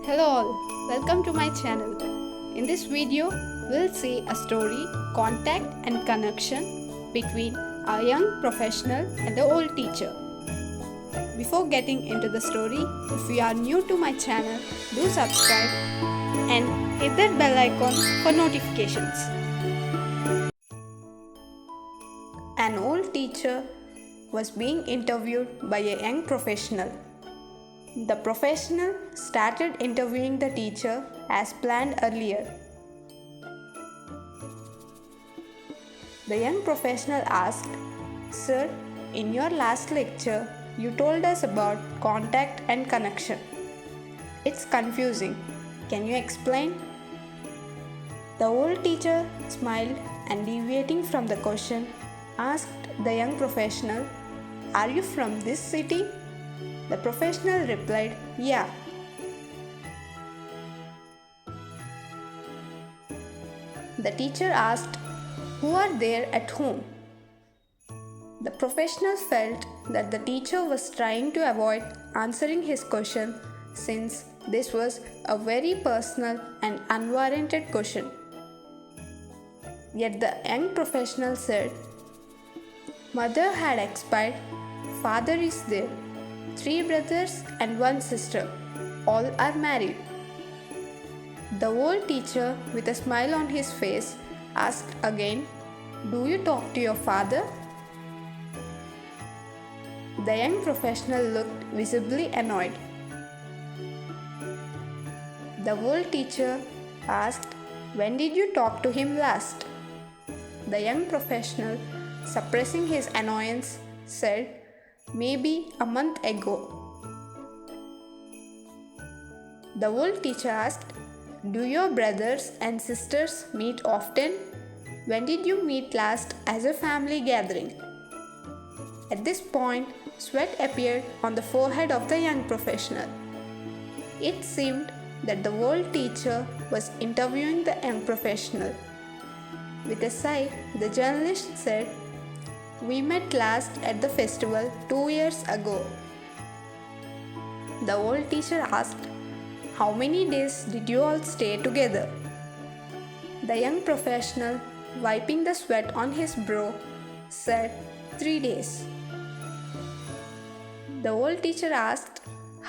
Hello all, welcome to my channel. In this video, we'll see a story, contact and connection between a young professional and the old teacher. Before getting into the story, if you are new to my channel, do subscribe and hit that bell icon for notifications. An old teacher was being interviewed by a young professional. The professional started interviewing the teacher as planned earlier. The young professional asked, "Sir, in your last lecture, you told us about contact and connection. It's confusing. Can you explain?" The old teacher smiled and, deviating from the question, asked the young professional, "Are you from this city?" The professional replied, "Yeah." The teacher asked, "Who are there at home?" The professional felt that the teacher was trying to avoid answering his question since this was a very personal and unwarranted question. Yet the young professional said, "Mother had expired, father is there. 3 brothers and 1 sister. All are married." The old teacher, with a smile on his face, asked again, "Do you talk to your father?" The young professional looked visibly annoyed. The old teacher asked, "When did you talk to him last?" The young professional, suppressing his annoyance, said, "Maybe a month ago." The old teacher asked, "Do your brothers and sisters meet often? When did you meet last as a family gathering?" At this point, sweat appeared on the forehead of the young professional. It seemed that the old teacher was interviewing the young professional. With a sigh, the journalist said, "We met last at the festival 2 years ago." The old teacher asked, "How many days did you all stay together?" The young professional, wiping the sweat on his brow, said, 3 days. The old teacher asked,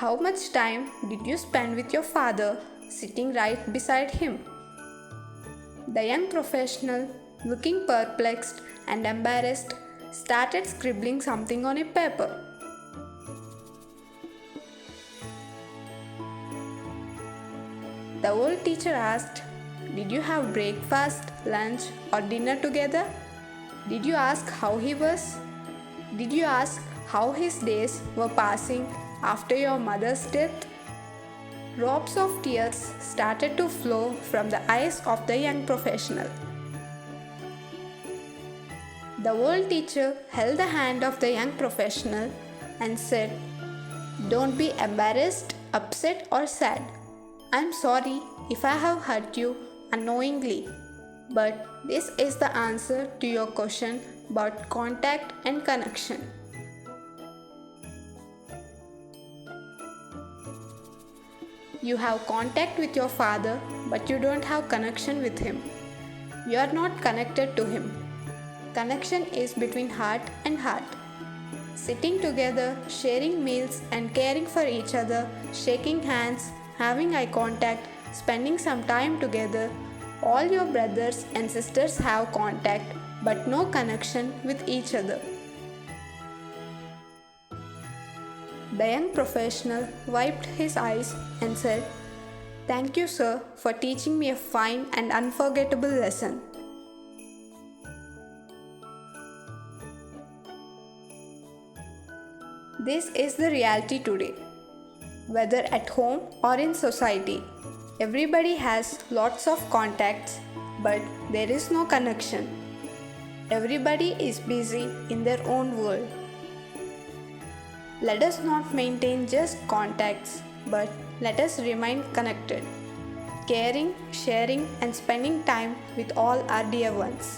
"How much time did you spend with your father sitting right beside him?" The young professional, looking perplexed and embarrassed, started scribbling something on a paper. The old teacher asked, "Did you have breakfast, lunch, or dinner together? Did you ask how he was? Did you ask how his days were passing after your mother's death?" Drops of tears started to flow from the eyes of the young professional. The old teacher held the hand of the young professional and said, "Don't be embarrassed, upset, or sad. I'm sorry if I have hurt you unknowingly, but this is the answer to your question about contact and connection." You have contact with your father, but you don't have connection with him. You are not connected to him. Connection is between heart and heart. Sitting together, sharing meals and caring for each other, shaking hands, having eye contact, spending some time together. All your brothers and sisters have contact, but no connection with each other. The young professional wiped his eyes and said, "Thank you, sir, for teaching me a fine and unforgettable lesson." This is the reality today. Whether at home or in society, everybody has lots of contacts, but there is no connection. Everybody is busy in their own world. Let us not maintain just contacts, but let us remain connected, caring, sharing, and spending time with all our dear ones.